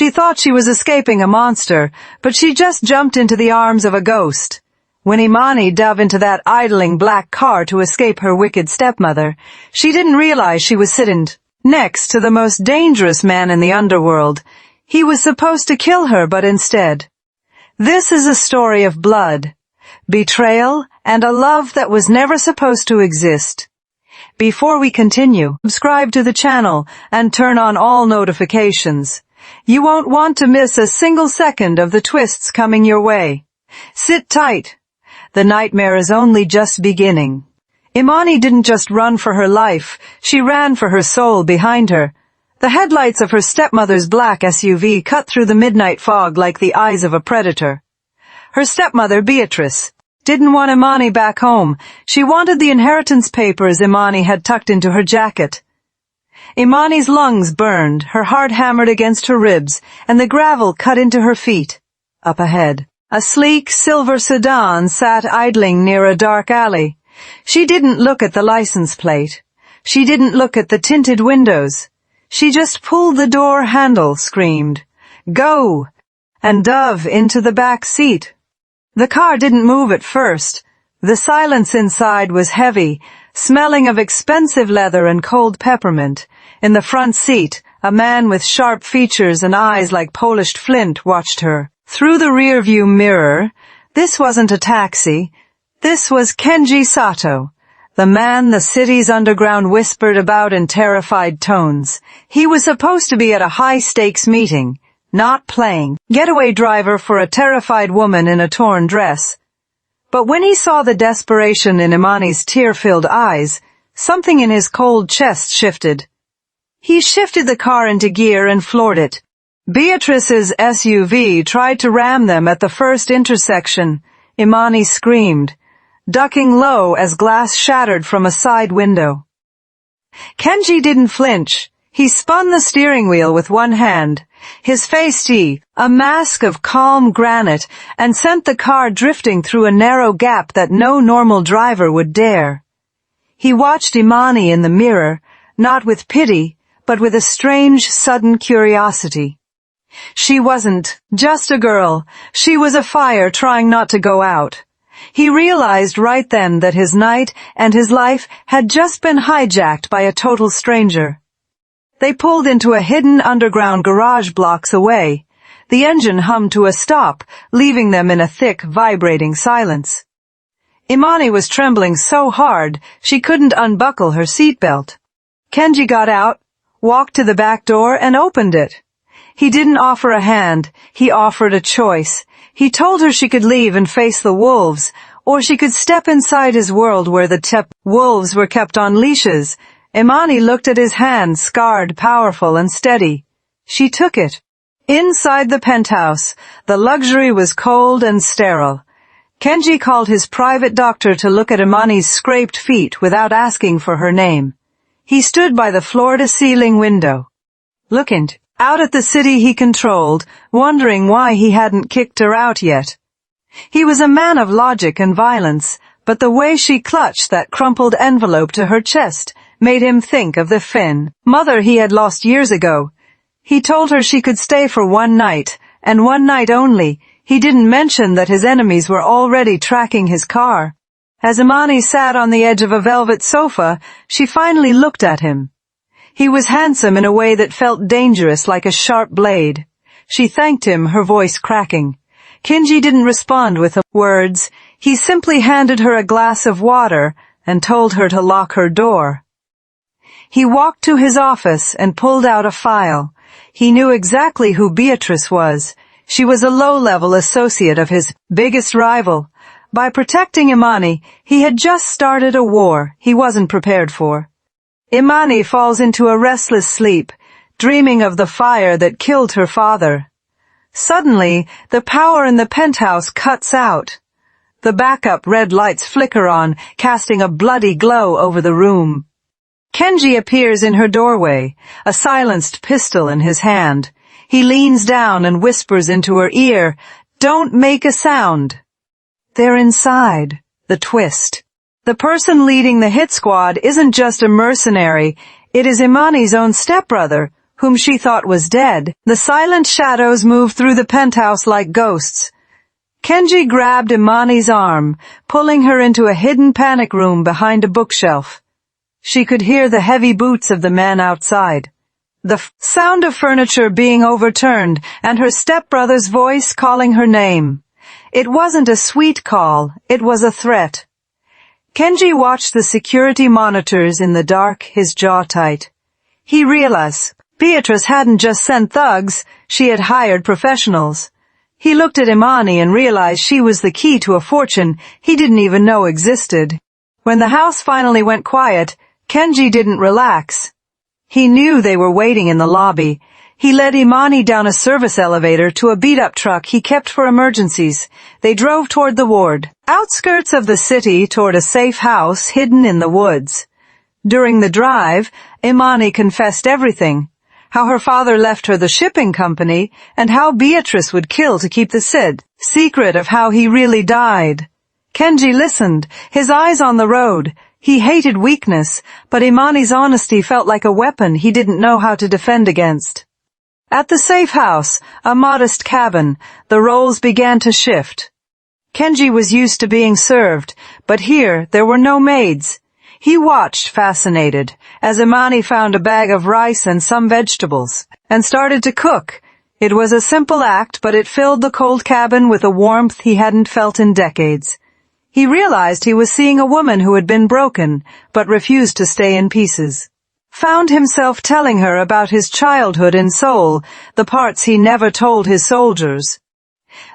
She thought she was escaping a monster, but she just jumped into the arms of a ghost. When Imani dove into that idling black car to escape her wicked stepmother, she didn't realize she was sitting next to the most dangerous man in the underworld. He was supposed to kill her, but instead. This is a story of blood, betrayal, and a love that was never supposed to exist. Before we continue, subscribe to the channel and turn on all notifications. You won't want to miss a single second of the twists coming your way. Sit tight. The nightmare is only just beginning. Imani didn't just run for her life, she ran for her soul behind her. The headlights of her stepmother's black SUV cut through the midnight fog like the eyes of a predator. Her stepmother, Beatrice, didn't want Imani back home. She wanted the inheritance papers Imani had tucked into her jacket. Imani's lungs burned, her heart hammered against her ribs, and the gravel cut into her feet. Up ahead, a sleek silver sedan sat idling near a dark alley. She didn't look at the license plate. She didn't look at the tinted windows. She just pulled the door handle, screamed, "Go!" and dove into the back seat. The car didn't move at first. The silence inside was heavy, smelling of expensive leather and cold peppermint. In the front seat, a man with sharp features and eyes like polished flint watched her. Through the rearview mirror, this wasn't a taxi. This was Kenji Sato, the man the city's underground whispered about in terrified tones. He was supposed to be at a high-stakes meeting, not playing getaway driver for a terrified woman in a torn dress. But when he saw the desperation in Imani's tear-filled eyes, something in his cold chest shifted. He shifted the car into gear and floored it. Beatrice's SUV tried to ram them at the first intersection. Imani screamed, ducking low as glass shattered from a side window. Kenji didn't flinch. He spun the steering wheel with one hand, his face a mask of calm granite, and sent the car drifting through a narrow gap that no normal driver would dare. He watched Imani in the mirror, not with pity, but with a strange, sudden curiosity. She wasn't just a girl. She was a fire trying not to go out. He realized right then that his night and his life had just been hijacked by a total stranger. They pulled into a hidden underground garage blocks away. The engine hummed to a stop, leaving them in a thick, vibrating silence. Imani was trembling so hard she couldn't unbuckle her seatbelt. Kenji got out, walked to the back door, and opened it. He didn't offer a hand. He offered a choice. He told her she could leave and face the wolves, or she could step inside his world where the wolves were kept on leashes. Imani looked at his hand, scarred, powerful, and steady. She took it. Inside the penthouse, the luxury was cold and sterile. Kenji called his private doctor to look at Imani's scraped feet without asking for her name. He stood by the floor-to-ceiling window, looking out at the city he controlled, wondering why he hadn't kicked her out yet. He was a man of logic and violence, but the way she clutched that crumpled envelope to her chest made him think of the mother he had lost years ago. He told her she could stay for one night, and one night only. He didn't mention that his enemies were already tracking his car. As Imani sat on the edge of a velvet sofa, she finally looked at him. He was handsome in a way that felt dangerous, like a sharp blade. She thanked him, her voice cracking. Kenji didn't respond with words. He simply handed her a glass of water and told her to lock her door. He walked to his office and pulled out a file. He knew exactly who Beatrice was. She was a low-level associate of his biggest rival. By protecting Imani, he had just started a war he wasn't prepared for. Imani falls into a restless sleep, dreaming of the fire that killed her father. Suddenly, the power in the penthouse cuts out. The backup red lights flicker on, casting a bloody glow over the room. Kenji appears in her doorway, a silenced pistol in his hand. He leans down and whispers into her ear, "Don't make a sound." They're inside. The twist. The person leading the hit squad isn't just a mercenary, it is Imani's own stepbrother, whom she thought was dead. The silent shadows moved through the penthouse like ghosts. Kenji grabbed Imani's arm, pulling her into a hidden panic room behind a bookshelf. She could hear the heavy boots of the men outside, the sound of furniture being overturned, and her stepbrother's voice calling her name. It wasn't a sweet call, it was a threat. Kenji watched the security monitors in the dark, his jaw tight. He realized Beatrice hadn't just sent thugs, she had hired professionals. He looked at Imani and realized she was the key to a fortune he didn't even know existed. When the house finally went quiet, Kenji didn't relax. He knew they were waiting in the lobby. He led Imani down a service elevator to a beat-up truck he kept for emergencies. They drove toward the ward, outskirts of the city, toward a safe house hidden in the woods. During the drive, Imani confessed everything. How her father left her the shipping company, and how Beatrice would kill to keep the secret of how he really died. Kenji listened, his eyes on the road. He hated weakness, but Imani's honesty felt like a weapon he didn't know how to defend against. At the safe house, a modest cabin, the roles began to shift. Kenji was used to being served, but here there were no maids. He watched, fascinated, as Imani found a bag of rice and some vegetables, and started to cook. It was a simple act, but it filled the cold cabin with a warmth he hadn't felt in decades. He realized he was seeing a woman who had been broken, but refused to stay in pieces. Found himself telling her about his childhood in Seoul, the parts he never told his soldiers.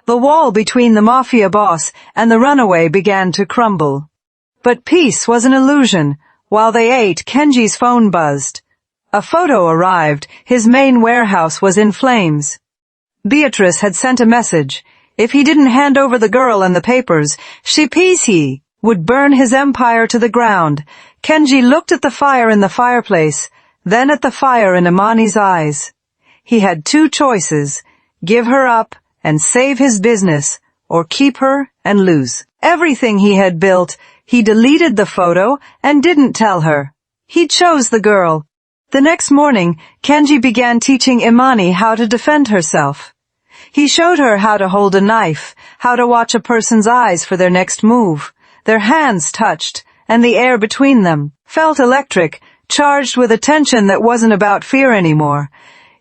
The wall between the mafia boss and the runaway began to crumble. But peace was an illusion. While they ate, Kenji's phone buzzed. A photo arrived. His main warehouse was in flames. Beatrice had sent a message. If he didn't hand over the girl and the papers, he would burn his empire to the ground. Kenji looked at the fire in the fireplace, then at the fire in Imani's eyes. He had two choices: give her up and save his business, or keep her and lose everything he had built. He deleted the photo and didn't tell her. He chose the girl. The next morning, Kenji began teaching Imani how to defend herself. He showed her how to hold a knife, how to watch a person's eyes for their next move. Their hands touched, and the air between them felt electric, charged with a tension that wasn't about fear anymore.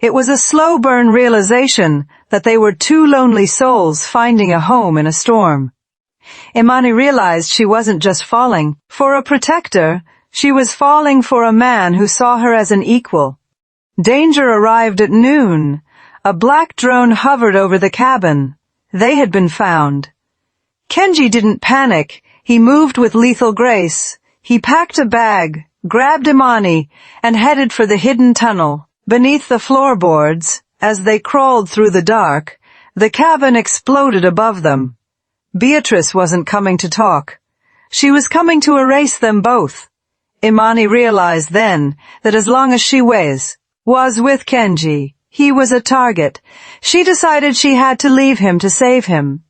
It was a slow burn realization that they were two lonely souls finding a home in a storm. Imani realized she wasn't just falling for a protector, she was falling for a man who saw her as an equal. Danger arrived at noon. A black drone hovered over the cabin. They had been found. Kenji didn't panic. He moved with lethal grace. He packed a bag, grabbed Imani, and headed for the hidden tunnel. Beneath the floorboards, as they crawled through the dark, the cabin exploded above them. Beatrice wasn't coming to talk. She was coming to erase them both. Imani realized then that as long as she was with Kenji, he was a target. She decided she had to leave him to save him.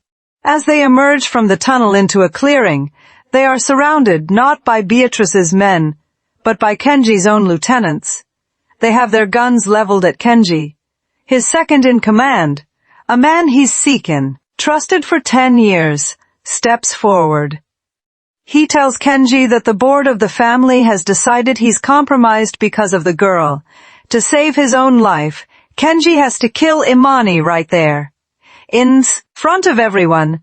As they emerge from the tunnel into a clearing, they are surrounded not by Beatrice's men, but by Kenji's own lieutenants. They have their guns leveled at Kenji, his second in command, a man he's seeking, trusted for 10 years, steps forward. He tells Kenji that the board of the family has decided he's compromised because of the girl. To save his own life, Kenji has to kill Imani right there. In front of everyone,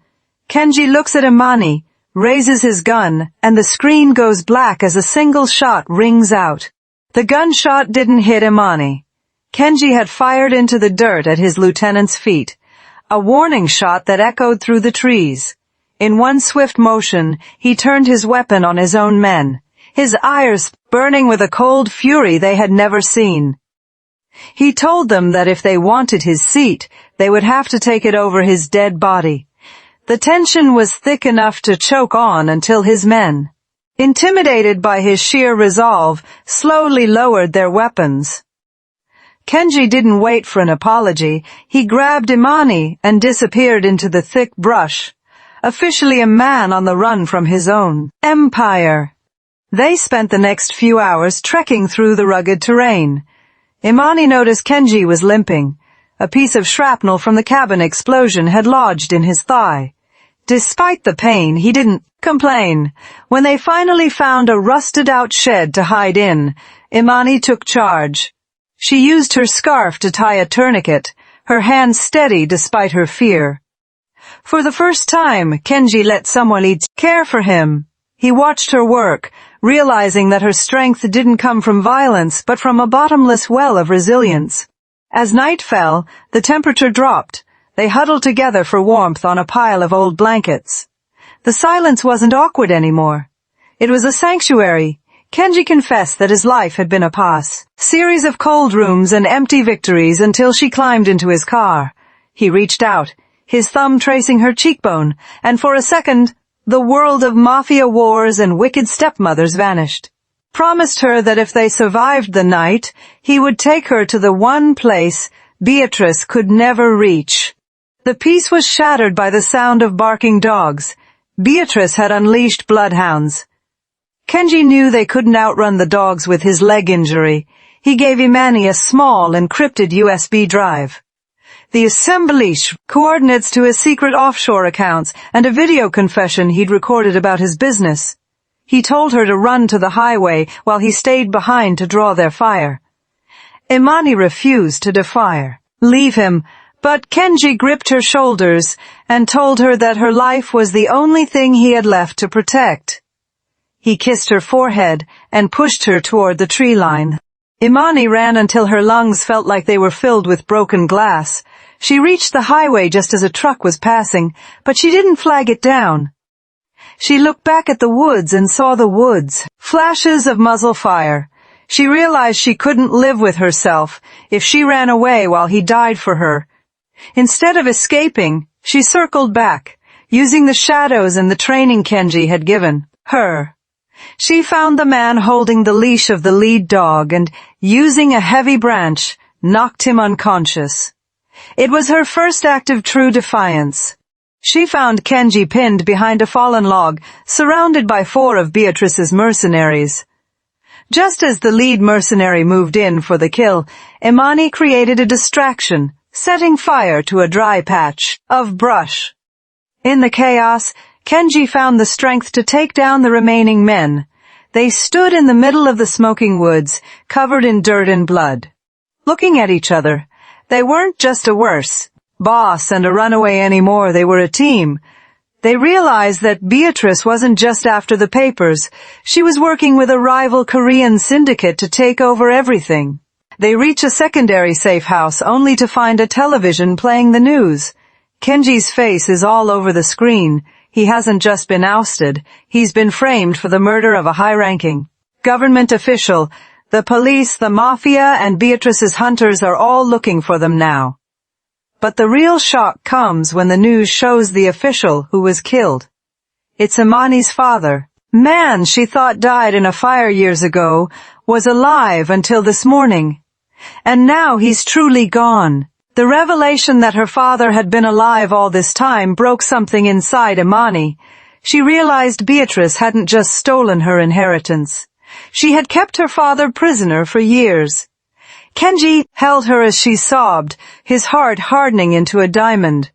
Kenji looks at Imani, raises his gun, and the screen goes black as a single shot rings out. The gunshot didn't hit Imani. Kenji had fired into the dirt at his lieutenant's feet, a warning shot that echoed through the trees. In one swift motion, he turned his weapon on his own men, his eyes burning with a cold fury they had never seen. He told them that if they wanted his seat, they would have to take it over his dead body. The tension was thick enough to choke on until his men, intimidated by his sheer resolve, slowly lowered their weapons. Kenji didn't wait for an apology. He grabbed Imani and disappeared into the thick brush, officially a man on the run from his own empire. They spent the next few hours trekking through the rugged terrain. Imani noticed Kenji was limping. A piece of shrapnel from the cabin explosion had lodged in his thigh. Despite the pain, he didn't complain. When they finally found a rusted-out shed to hide in, Imani took charge. She used her scarf to tie a tourniquet, her hand steady despite her fear. For the first time, Kenji let someone care for him. He watched her work, realizing that her strength didn't come from violence, but from a bottomless well of resilience. As night fell, the temperature dropped. They huddled together for warmth on a pile of old blankets. The silence wasn't awkward anymore. It was a sanctuary. Kenji confessed that his life had been a series of cold rooms and empty victories until she climbed into his car. He reached out, his thumb tracing her cheekbone, and for a second, the world of mafia wars and wicked stepmothers vanished. Promised her that if they survived the night, he would take her to the one place Beatrice could never reach. The peace was shattered by the sound of barking dogs. Beatrice had unleashed bloodhounds. Kenji knew they couldn't outrun the dogs with his leg injury. He gave Imani a small, encrypted USB drive. The assemblage, coordinates to his secret offshore accounts, and a video confession he'd recorded about his business. He told her to run to the highway while he stayed behind to draw their fire. Imani refused to leave him, but Kenji gripped her shoulders and told her that her life was the only thing he had left to protect. He kissed her forehead and pushed her toward the tree line. Imani ran until her lungs felt like they were filled with broken glass. She reached the highway just as a truck was passing, but she didn't flag it down. She looked back at the woods and saw the woods, flashes of muzzle fire. She realized she couldn't live with herself if she ran away while he died for her. Instead of escaping, she circled back, using the shadows and the training Kenji had given her. She found the man holding the leash of the lead dog and, using a heavy branch, knocked him unconscious. It was her first act of true defiance. She found Kenji pinned behind a fallen log, surrounded by 4 of Beatrice's mercenaries. Just as the lead mercenary moved in for the kill, Imani created a distraction, setting fire to a dry patch of brush. In the chaos, Kenji found the strength to take down the remaining men. They stood in the middle of the smoking woods, covered in dirt and blood. Looking at each other, they weren't just a boss and a runaway anymore, they were a team. They realized that Beatrice wasn't just after the papers. She was working with a rival Korean syndicate to take over everything. They reach a secondary safe house only to find a television playing the news. Kenji's face is all over the screen. He hasn't just been ousted. He's been framed for the murder of a high-ranking government official. The police, the mafia, and Beatrice's hunters are all looking for them now. But the real shock comes when the news shows the official who was killed. It's Imani's father. Man she thought died in a fire years ago was alive until this morning. And now he's truly gone. The revelation that her father had been alive all this time broke something inside Imani. She realized Beatrice hadn't just stolen her inheritance. She had kept her father prisoner for years. Kenji held her as she sobbed, his heart hardening into a diamond.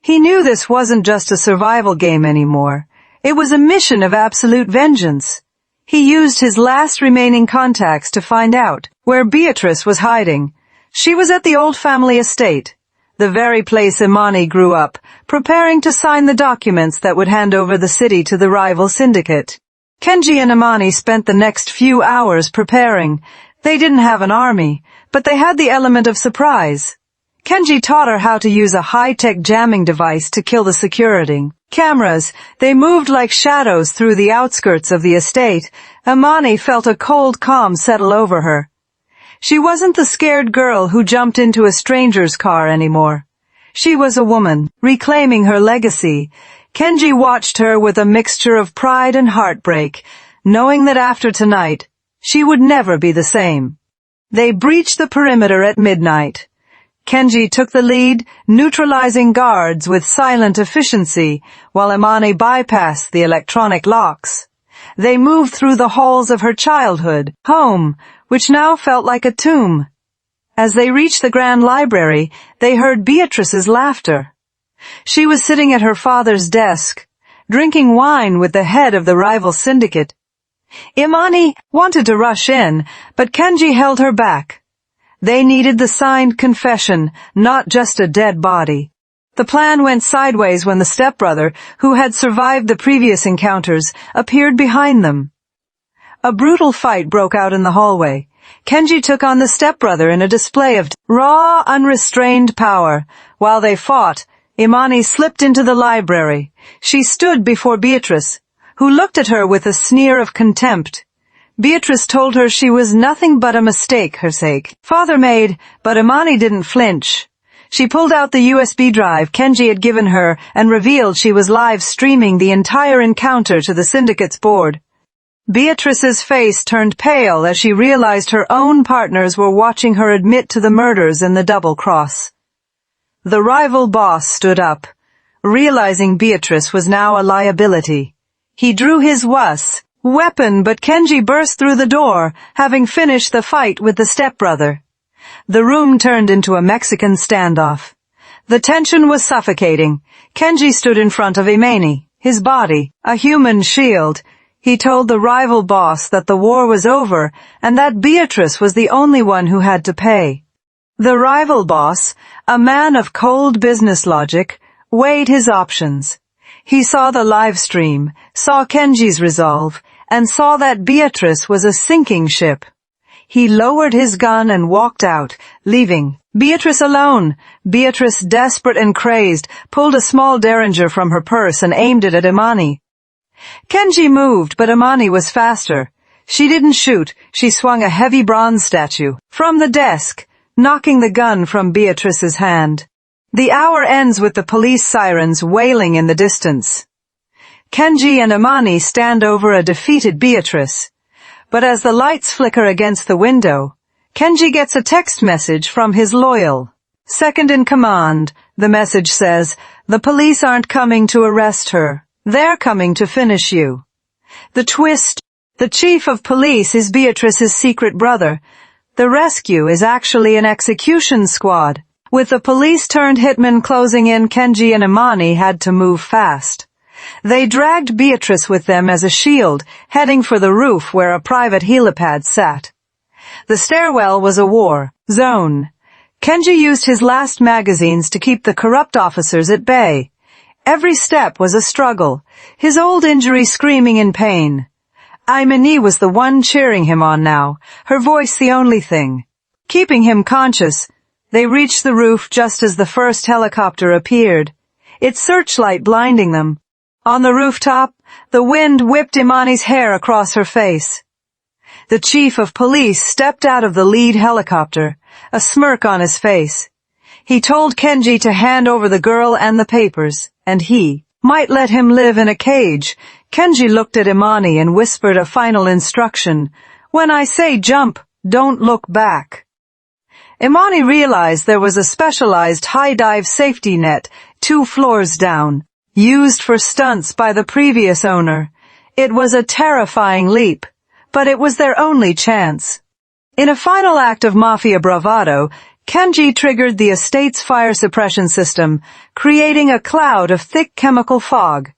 He knew this wasn't just a survival game anymore. It was a mission of absolute vengeance. He used his last remaining contacts to find out where Beatrice was hiding. She was at the old family estate, the very place Imani grew up, preparing to sign the documents that would hand over the city to the rival syndicate. Kenji and Imani spent the next few hours preparing. They didn't have an army, but they had the element of surprise. Kenji taught her how to use a high-tech jamming device to kill the security cameras. They moved like shadows through the outskirts of the estate. Imani felt a cold calm settle over her. She wasn't the scared girl who jumped into a stranger's car anymore. She was a woman, reclaiming her legacy. Kenji watched her with a mixture of pride and heartbreak, knowing that after tonight, she would never be the same. They breached the perimeter at midnight. Kenji took the lead, neutralizing guards with silent efficiency, while Imani bypassed the electronic locks. They moved through the halls of her childhood home, which now felt like a tomb. As they reached the Grand Library, they heard Beatrice's laughter. She was sitting at her father's desk, drinking wine with the head of the rival syndicate. Imani wanted to rush in, but Kenji held her back. They needed the signed confession, not just a dead body. The plan went sideways when the stepbrother, who had survived the previous encounters, appeared behind them. A brutal fight broke out in the hallway. Kenji took on the stepbrother in a display of raw, unrestrained power. While they fought, Imani slipped into the library. She stood before Beatrice, who looked at her with a sneer of contempt. Beatrice told her she was nothing but a mistake her father made, but Imani didn't flinch. She pulled out the USB drive Kenji had given her and revealed she was live streaming the entire encounter to the syndicate's board. Beatrice's face turned pale as she realized her own partners were watching her admit to the murders in the double cross. The rival boss stood up, realizing Beatrice was now a liability. He drew his weapon, but Kenji burst through the door, having finished the fight with the stepbrother. The room turned into a Mexican standoff. The tension was suffocating. Kenji stood in front of Imani, his body a human shield. He told the rival boss that the war was over and that Beatrice was the only one who had to pay. The rival boss, a man of cold business logic, weighed his options. He saw the live stream, saw Kenji's resolve, and saw that Beatrice was a sinking ship. He lowered his gun and walked out, leaving Beatrice alone. Beatrice, desperate and crazed, pulled a small derringer from her purse and aimed it at Imani. Kenji moved, but Imani was faster. She didn't shoot. She swung a heavy bronze statue from the desk, knocking the gun from Beatrice's hand. The hour ends with the police sirens wailing in the distance. Kenji and Imani stand over a defeated Beatrice. But as the lights flicker against the window, Kenji gets a text message from his loyal second in command. The message says, "The police aren't coming to arrest her. They're coming to finish you." The twist: the chief of police is Beatrice's secret brother. The rescue is actually an execution squad. With the police-turned hitmen closing in, Kenji and Imani had to move fast. They dragged Beatrice with them as a shield, heading for the roof where a private helipad sat. The stairwell was a war zone. Kenji used his last magazines to keep the corrupt officers at bay. Every step was a struggle, his old injury screaming in pain. Imani was the one cheering him on now, her voice the only thing keeping him conscious. They reached the roof just as the first helicopter appeared, its searchlight blinding them. On the rooftop, the wind whipped Imani's hair across her face. The chief of police stepped out of the lead helicopter, a smirk on his face. He told Kenji to hand over the girl and the papers, and he might let him live in a cage. Kenji looked at Imani and whispered a final instruction. "When I say jump, don't look back." Imani realized there was a specialized high-dive safety net 2 floors down, used for stunts by the previous owner. It was a terrifying leap, but it was their only chance. In a final act of mafia bravado, Kenji triggered the estate's fire suppression system, creating a cloud of thick chemical fog.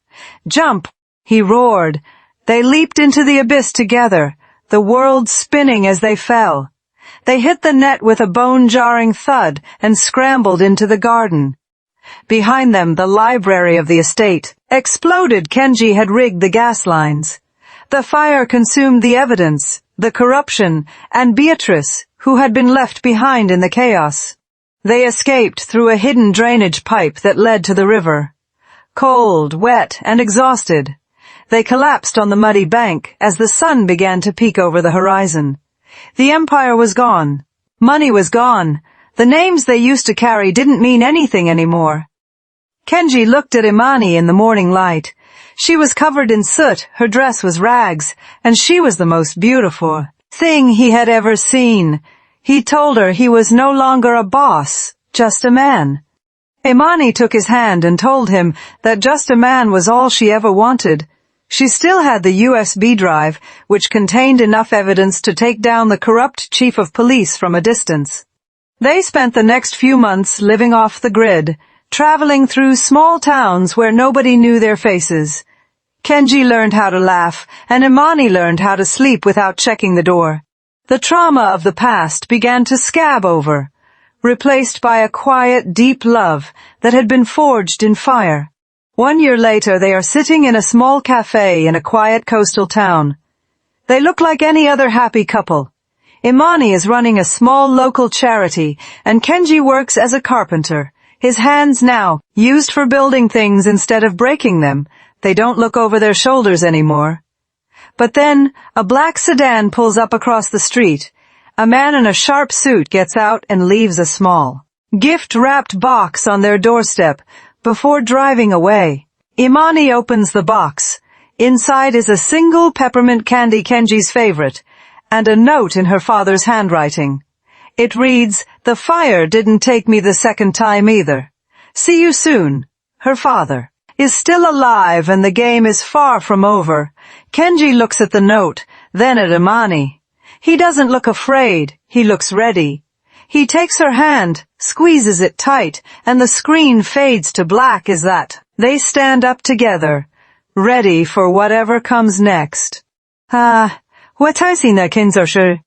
"Jump!" he roared. They leaped into the abyss together, the world spinning as they fell. They hit the net with a bone-jarring thud and scrambled into the garden. Behind them, the library of the estate exploded. Kenji had rigged the gas lines. The fire consumed the evidence, the corruption, and Beatrice, who had been left behind in the chaos. They escaped through a hidden drainage pipe that led to the river. Cold, wet, and exhausted, they collapsed on the muddy bank as the sun began to peek over the horizon. The empire was gone. Money was gone. The names they used to carry didn't mean anything anymore. Kenji looked at Imani in the morning light. She was covered in soot, her dress was rags, and she was the most beautiful thing he had ever seen. He told her he was no longer a boss, just a man. Imani took his hand and told him that just a man was all she ever wanted. She still had the USB drive, which contained enough evidence to take down the corrupt chief of police from a distance. They spent the next few months living off the grid, traveling through small towns where nobody knew their faces. Kenji learned how to laugh, and Imani learned how to sleep without checking the door. The trauma of the past began to scab over, replaced by a quiet, deep love that had been forged in fire. 1 year later, they are sitting in a small cafe in a quiet coastal town. They look like any other happy couple. Imani is running a small local charity, and Kenji works as a carpenter. His hands now, used for building things instead of breaking them. They don't look over their shoulders anymore. But then, a black sedan pulls up across the street. A man in a sharp suit gets out and leaves a small, gift-wrapped box on their doorstep before driving away. Imani opens the box. Inside is a single peppermint candy, Kenji's favorite, and a note in her father's handwriting. It reads, "The fire didn't take me the second time either. See you soon. Her father." Is still alive, and the game is far from over. Kenji looks at the note, then at Imani. He doesn't look afraid, he looks ready. He takes her hand, squeezes it tight, and the screen fades to black as that. They stand up together, ready for whatever comes next. 我太喜欢看这事。